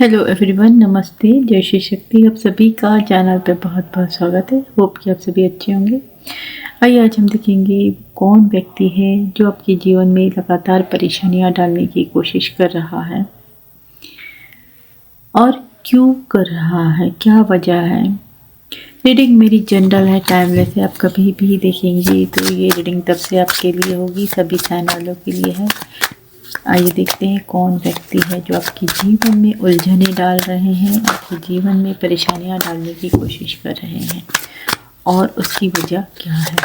Hello everyone, नमस्ते, जय श्री शक्ति। आप सभी का चैनल पे बहुत बहुत स्वागत है। होप कि आप सभी अच्छे होंगे। आइए आज हम देखेंगे कौन व्यक्ति है जो आपके जीवन में लगातार परेशानियां डालने की कोशिश कर रहा है और क्यों कर रहा है, क्या वजह है। रीडिंग मेरी जनरल है, टाइमलेस है। आप कभी भी देखेंगे तो ये रीडिंग तब से आपके लिए होगी, सभी साइन वालों के लिए है। आइए देखते हैं कौन व्यक्ति है जो आपके जीवन में उलझने डाल रहे हैं, आपके जीवन में परेशानियां डालने की कोशिश कर रहे हैं और उसकी वजह क्या है।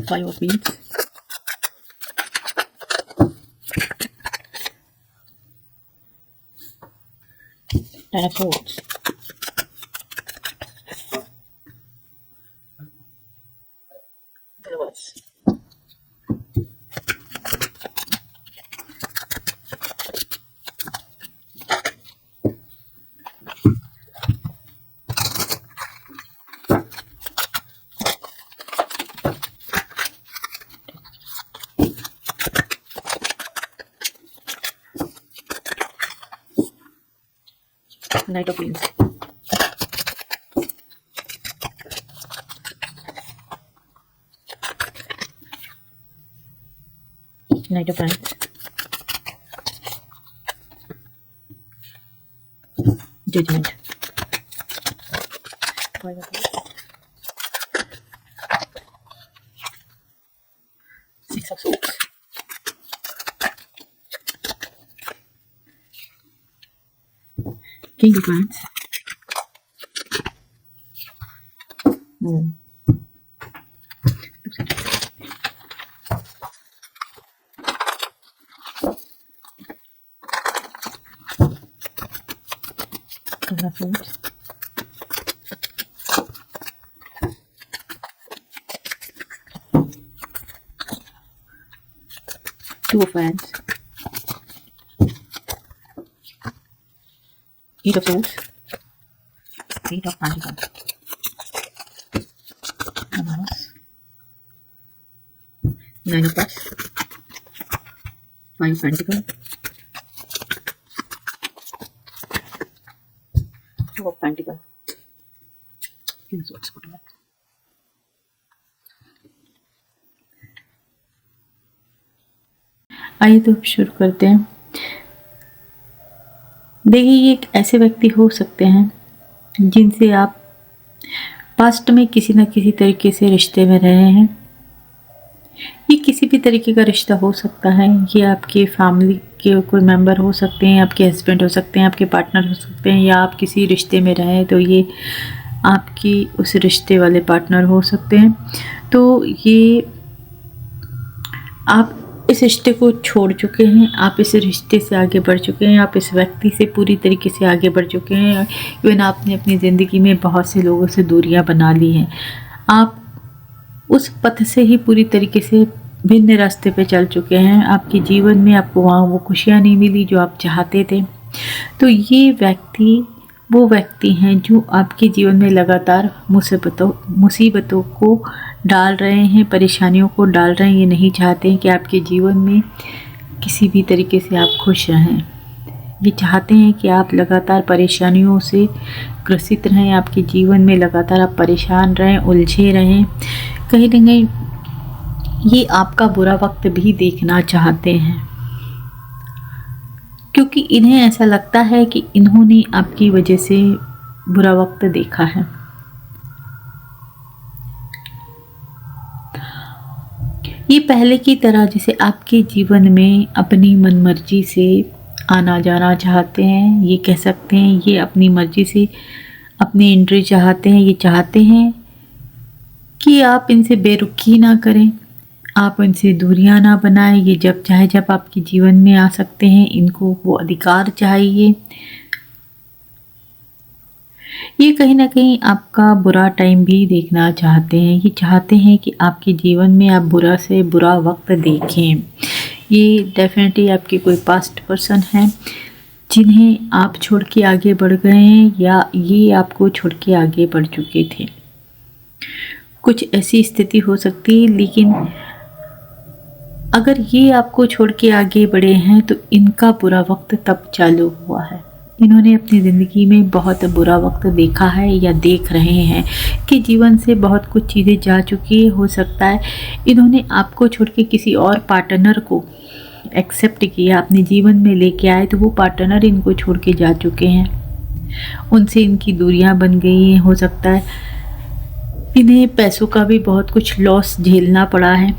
Five of Wands, Ten of Swords, Lovers, 9 of Wands, Knight of Wands, Judgment, Five of Wands, Six of Swords, King of Wands, Moon, King of Swords, Two of Wands, Eight of Swords, Eight of Pentacles, Nine of Cups, Five of Pentacles, Two of Pentacles, King of Swords, put it back. आइए तो शुरू करते हैं। देखिए, ये एक ऐसे व्यक्ति हो सकते हैं जिनसे आप पास्ट में किसी न किसी तरीके से रिश्ते में रहे हैं। ये किसी भी तरीके का रिश्ता हो सकता है। ये आपके फैमिली के कोई मेंबर हो सकते हैं, आपके हस्बैंड हो सकते हैं, आपके पार्टनर हो सकते हैं, या आप किसी रिश्ते में रहें तो ये आपकी उस रिश्ते वाले पार्टनर हो सकते हैं। तो ये आप इस रिश्ते को छोड़ चुके हैं, आप इस रिश्ते से आगे बढ़ चुके हैं, आप इस व्यक्ति से पूरी तरीके से आगे बढ़ चुके हैं। इवन आपने अपनी ज़िंदगी में बहुत से लोगों से दूरियां बना ली हैं। आप उस पथ से ही पूरी तरीके से भिन्न रास्ते पे चल चुके हैं। आपके जीवन में आपको वहाँ वो खुशियाँ नहीं मिली जो आप चाहते थे। तो ये व्यक्ति वो व्यक्ति हैं जो आपके जीवन में लगातार मुसीबतों को डाल रहे हैं, परेशानियों को डाल रहे हैं। ये नहीं चाहते हैं कि आपके जीवन में किसी भी तरीके से आप खुश रहें। ये चाहते हैं कि आप लगातार परेशानियों से ग्रसित रहें, आपके जीवन में लगातार आप परेशान रहें, उलझे रहें। कहीं ना कहीं ये आपका बुरा वक्त भी देखना चाहते हैं, क्योंकि इन्हें ऐसा लगता है कि इन्होंने आपकी वजह से बुरा वक्त देखा है। ये पहले की तरह जैसे आपके जीवन में अपनी मनमर्जी से आना जाना चाहते हैं, ये कह सकते हैं ये अपनी मर्जी से अपनी एंट्री चाहते हैं। ये चाहते हैं कि आप इनसे बेरुखी ना करें, आप इनसे दूरियां ना बनाएं। ये जब चाहे जब आपके जीवन में आ सकते हैं, इनको वो अधिकार चाहिए। ये कहीं ना कहीं आपका बुरा टाइम भी देखना चाहते हैं। ये चाहते हैं कि आपके जीवन में आप बुरा से बुरा वक्त देखें। ये डेफिनेटली आपके कोई पास्ट पर्सन है जिन्हें आप छोड़ के आगे बढ़ गए हैं या ये आपको छोड़ के आगे बढ़ चुके थे। कुछ ऐसी स्थिति हो सकती है, लेकिन अगर ये आपको छोड़ के आगे बढ़े हैं तो इनका बुरा वक्त तब चालू हुआ है। इन्होंने अपनी ज़िंदगी में बहुत बुरा वक्त देखा है या देख रहे हैं कि जीवन से बहुत कुछ चीज़ें जा चुकी है। हो सकता है इन्होंने आपको छोड़ के किसी और पार्टनर को एक्सेप्ट किया, अपने जीवन में लेके आए, तो वो पार्टनर इनको छोड़ के जा चुके हैं, उनसे इनकी दूरियां बन गई हैं। हो सकता है इन्हें पैसों का भी बहुत कुछ लॉस झेलना पड़ा है।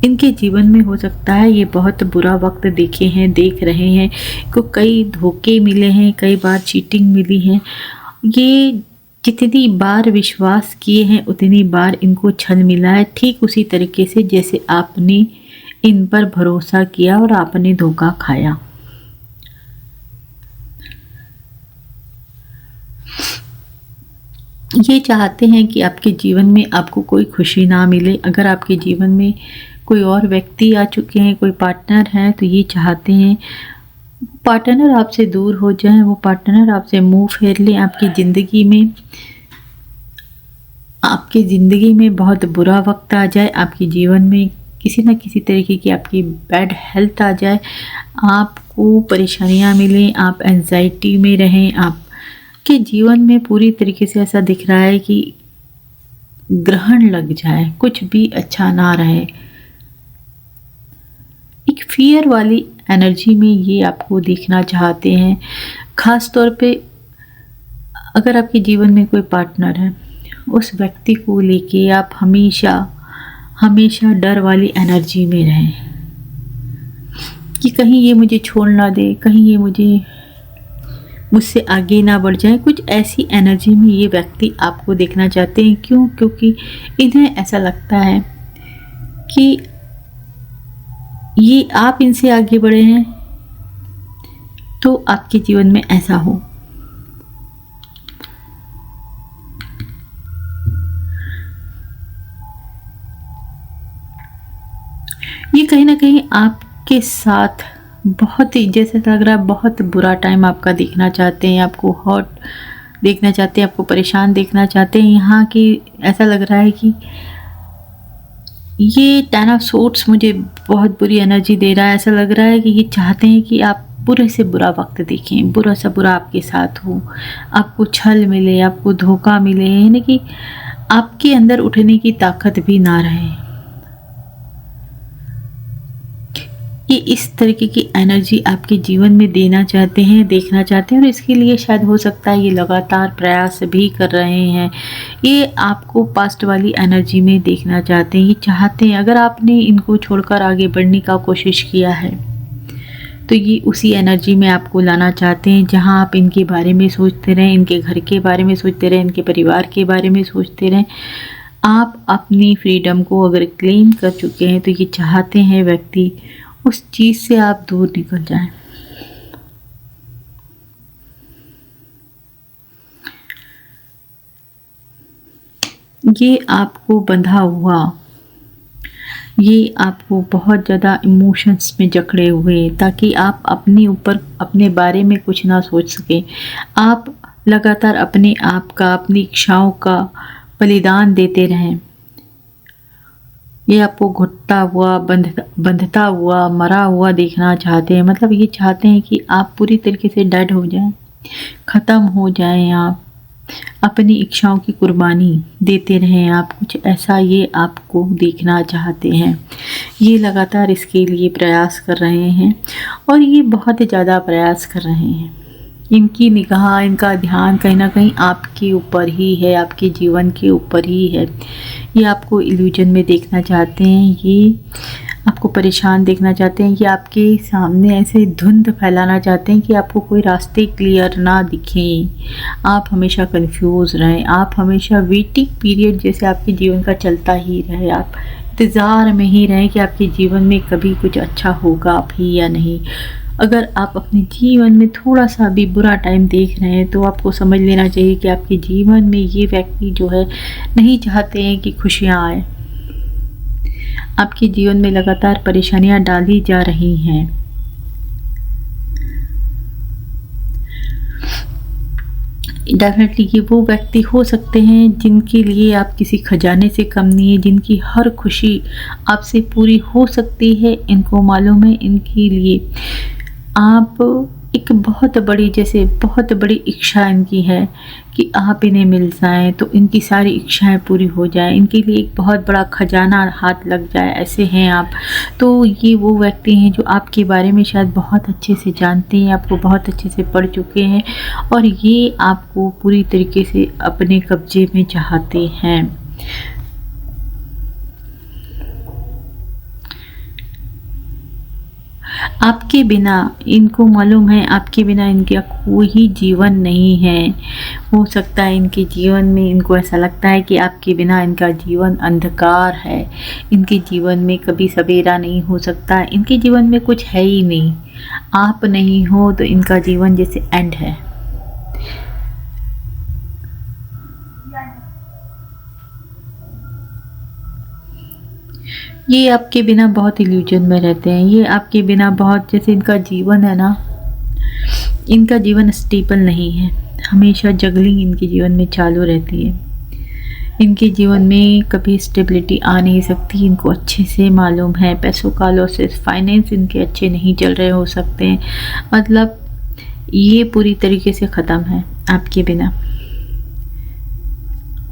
इनके जीवन में हो सकता है ये बहुत बुरा वक्त देखे हैं, देख रहे हैं, को कई धोखे मिले हैं, कई बार चीटिंग मिली है। ये जितनी बार विश्वास किए हैं उतनी बार इनको छल मिला है, ठीक उसी तरीके से जैसे आपने इन पर भरोसा किया और आपने धोखा खाया। ये चाहते हैं कि आपके जीवन में आपको कोई खुशी ना मिले। अगर आपके जीवन में कोई और व्यक्ति आ चुके हैं, कोई पार्टनर है, तो ये चाहते हैं पार्टनर आपसे दूर हो जाए, वो पार्टनर आपसे मुंह फेर ले, आपकी ज़िंदगी में बहुत बुरा वक्त आ जाए, आपके जीवन में किसी न किसी तरीके की आपकी बैड हेल्थ आ जाए, आपको परेशानियां मिलें, आप एंजाइटी में रहें, आपके जीवन में पूरी तरीके से ऐसा दिख रहा है कि ग्रहण लग जाए, कुछ भी अच्छा ना रहे। एक फियर वाली एनर्जी में ये आपको देखना चाहते हैं। ख़ास तौर पे अगर आपके जीवन में कोई पार्टनर है, उस व्यक्ति को लेके आप हमेशा हमेशा डर वाली एनर्जी में रहें कि कहीं ये मुझे छोड़ ना दे, कहीं ये मुझसे आगे ना बढ़ जाए। कुछ ऐसी एनर्जी में ये व्यक्ति आपको देखना चाहते हैं। क्यों? क्योंकि इन्हें ऐसा लगता है कि ये आप इनसे आगे बढ़े हैं तो आपके जीवन में ऐसा हो। ये कहीं ना कहीं आपके साथ बहुत ही, जैसे लग रहा है, बहुत बुरा टाइम आपका देखना चाहते हैं, आपको हॉट देखना चाहते हैं, आपको परेशान देखना चाहते हैं। यहाँ की ऐसा लग रहा है कि ये 10 ऑफ सोर्ड्स मुझे बहुत बुरी एनर्जी दे रहा है। ऐसा लग रहा है कि ये चाहते हैं कि आप बुरे से बुरा वक्त देखें, बुरा सा बुरा आपके साथ हो, आपको छल मिले, आपको धोखा मिले, यानी कि आपके अंदर उठने की ताकत भी ना रहे। ये इस तरीके की एनर्जी आपके जीवन में देना चाहते हैं, देखना चाहते हैं, और इसके लिए शायद हो सकता है ये लगातार प्रयास भी कर रहे हैं। ये आपको पास्ट वाली एनर्जी में देखना चाहते हैं। ये चाहते हैं अगर आपने इनको छोड़कर आगे बढ़ने का कोशिश किया है तो ये उसी एनर्जी में आपको लाना चाहते हैं जहां आप इनके बारे में सोचते रहें, इनके घर के बारे में सोचते रहें, इनके परिवार के बारे में सोचते रहें। आप अपनी फ्रीडम को अगर क्लेम कर चुके हैं तो ये चाहते हैं व्यक्ति उस चीज़ से आप दूर निकल जाएं। ये आपको बंधा हुआ, ये आपको बहुत ज़्यादा इमोशंस में जकड़े हुए, ताकि आप अपने ऊपर, अपने बारे में कुछ ना सोच सकें। आप लगातार अपने आप का, अपनी इच्छाओं का बलिदान देते रहें। ये आपको घुटता हुआ, बंधता हुआ, मरा हुआ देखना चाहते हैं। मतलब ये चाहते हैं कि आप पूरी तरीके से डेड हो जाएं, ख़त्म हो जाएं, आप अपनी इच्छाओं की कुर्बानी देते रहें। आप कुछ ऐसा ये आपको देखना चाहते हैं। ये लगातार इसके लिए प्रयास कर रहे हैं और ये बहुत ज़्यादा प्रयास कर रहे हैं। इनकी निगाह, इनका ध्यान कहीं ना कहीं आपके ऊपर ही है, आपके जीवन के ऊपर ही है। ये आपको इल्यूजन में देखना चाहते हैं, ये आपको परेशान देखना चाहते हैं, ये आपके सामने ऐसे धुंध फैलाना चाहते हैं कि आपको कोई रास्ते क्लियर ना दिखें, आप हमेशा कंफ्यूज रहें, आप हमेशा वेटिंग पीरियड जैसे आपके जीवन का चलता ही रहे, आप इंतज़ार में ही रहें कि आपके जीवन में कभी कुछ अच्छा होगा भी या नहीं। अगर आप अपने जीवन में थोड़ा सा भी बुरा टाइम देख रहे हैं तो आपको समझ लेना चाहिए कि आपके जीवन में ये व्यक्ति जो है नहीं चाहते हैं कि खुशियाँ आए। आपके जीवन में लगातार परेशानियां डाली जा रही हैं। डेफिनेटली ये वो व्यक्ति हो सकते हैं जिनके लिए आप किसी खजाने से कम नहीं है, जिनकी हर खुशी आपसे पूरी हो सकती है। इनको मालूम है इनके लिए आप एक बहुत बड़ी, जैसे बहुत बड़ी इच्छा इनकी है कि आप इन्हें मिल जाएं तो इनकी सारी इच्छाएं पूरी हो जाएं, इनके लिए एक बहुत बड़ा खजाना हाथ लग जाए, ऐसे हैं आप। तो ये वो व्यक्ति हैं जो आपके बारे में शायद बहुत अच्छे से जानते हैं, आपको बहुत अच्छे से पढ़ चुके हैं और ये आपको पूरी तरीके से अपने कब्जे में चाहते हैं। आपके बिना, इनको मालूम है आपके बिना इनका कोई जीवन नहीं है। हो सकता है इनके जीवन में इनको ऐसा लगता है कि आपके बिना इनका जीवन अंधकार है, इनके जीवन में कभी सवेरा नहीं हो सकता, इनके जीवन में कुछ है ही नहीं। आप नहीं हो तो इनका जीवन जैसे एंड है। ये आपके बिना बहुत इल्यूजन में रहते हैं, ये आपके बिना बहुत, जैसे इनका जीवन है ना, इनका जीवन स्टेबल नहीं है, हमेशा जगलिंग इनके जीवन में चालू रहती है। इनके जीवन में कभी स्टेबिलिटी आ नहीं सकती, इनको अच्छे से मालूम है। पैसों का लॉसेस, फाइनेंस इनके अच्छे नहीं चल रहे हो सकते हैं, मतलब ये पूरी तरीके से ख़त्म है आपके बिना।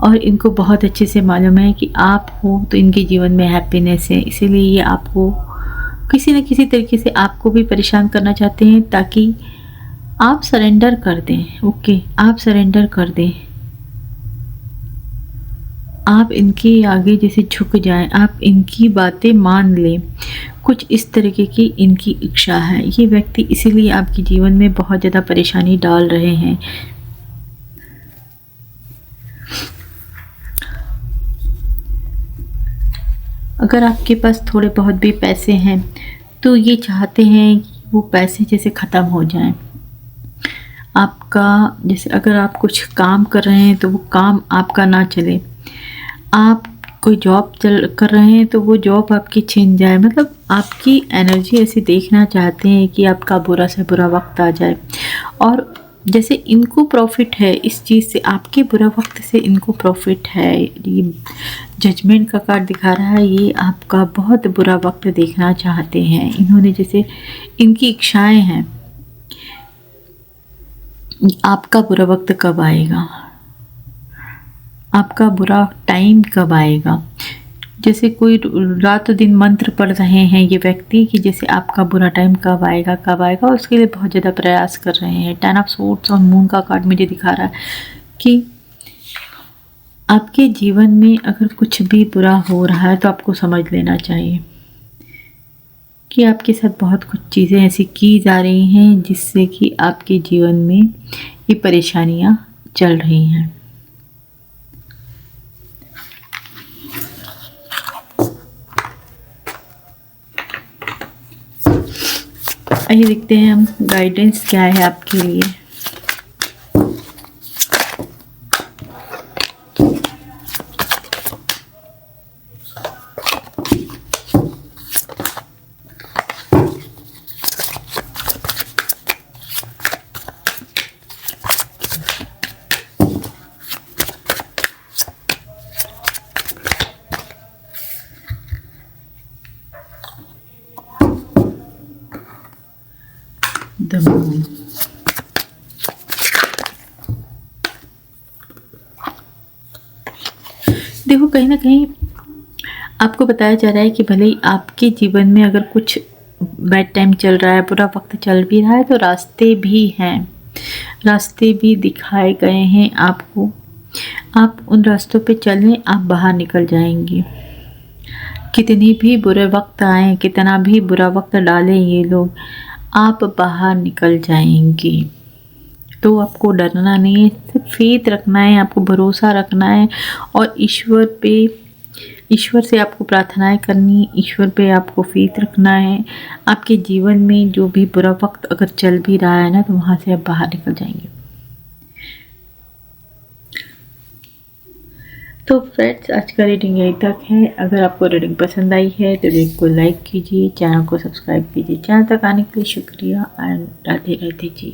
और इनको बहुत अच्छे से मालूम है कि आप हो तो इनके जीवन में हैप्पीनेस है, इसीलिए ये आपको किसी न किसी तरीके से आपको भी परेशान करना चाहते हैं ताकि आप सरेंडर कर दें। ओके, आप सरेंडर कर दें, आप इनके आगे जैसे झुक जाएं, आप इनकी बातें मान लें। कुछ इस तरीके की इनकी इच्छा है। ये व्यक्ति इसीलिए आपके जीवन में बहुत ज़्यादा परेशानी डाल रहे हैं। अगर आपके पास थोड़े बहुत भी पैसे हैं तो ये चाहते हैं कि वो पैसे जैसे ख़त्म हो जाएं। आपका जैसे अगर आप कुछ काम कर रहे हैं तो वो काम आपका ना चले, आप कोई जॉब कर रहे हैं तो वो जॉब आपकी छिन जाए, मतलब आपकी एनर्जी ऐसी देखना चाहते हैं कि आपका बुरा से बुरा वक्त आ जाए। और जैसे इनको प्रॉफिट है इस चीज़ से, आपके बुरा वक्त से इनको प्रॉफिट है। ये जजमेंट का कार्ड दिखा रहा है, ये आपका बहुत बुरा वक्त देखना चाहते हैं। इन्होंने जैसे इनकी इच्छाएं हैं, आपका बुरा वक्त कब आएगा, आपका बुरा टाइम कब आएगा। जैसे कोई रात दिन मंत्र पढ़ रहे हैं ये व्यक्ति कि जैसे आपका बुरा टाइम कब आएगा कब आएगा, उसके लिए बहुत ज़्यादा प्रयास कर रहे हैं। 10 ऑफ सोर्ड्स और मून का कार्ड मुझे दिखा रहा है कि आपके जीवन में अगर कुछ भी बुरा हो रहा है तो आपको समझ लेना चाहिए कि आपके साथ बहुत कुछ चीज़ें ऐसी की जा रही हैं जिससे कि आपके जीवन में ये परेशानियां चल रही हैं। आइए देखते हैं हम गाइडेंस क्या है आपके लिए। द मून, देखो कहीं ना कहीं आपको बताया जा रहा है कि भले ही आपके जीवन में अगर कुछ बैड टाइम चल रहा है, बुरा वक्त चल भी रहा है, तो रास्ते भी हैं, रास्ते भी दिखाए गए हैं आपको। आप उन रास्तों पे चलें, आप बाहर निकल जाएंगे। कितनी भी बुरे वक्त आए, कितना भी बुरा वक्त डालें ये लोग, आप बाहर निकल जाएंगे। तो आपको डरना नहीं है, सिर्फ फेथ रखना है, आपको भरोसा रखना है और ईश्वर से आपको प्रार्थनाएं करनी, ईश्वर पे आपको फेथ रखना है। आपके जीवन में जो भी बुरा वक्त अगर चल भी रहा है ना, तो वहाँ से आप बाहर निकल जाएंगे। तो फ्रेंड्स, आज का रीडिंग यहीं तक है। अगर आपको रीडिंग पसंद आई है तो वीडियो को लाइक कीजिए, चैनल को सब्सक्राइब कीजिए। चैनल तक आने के लिए शुक्रिया एंड राधे राधे जी।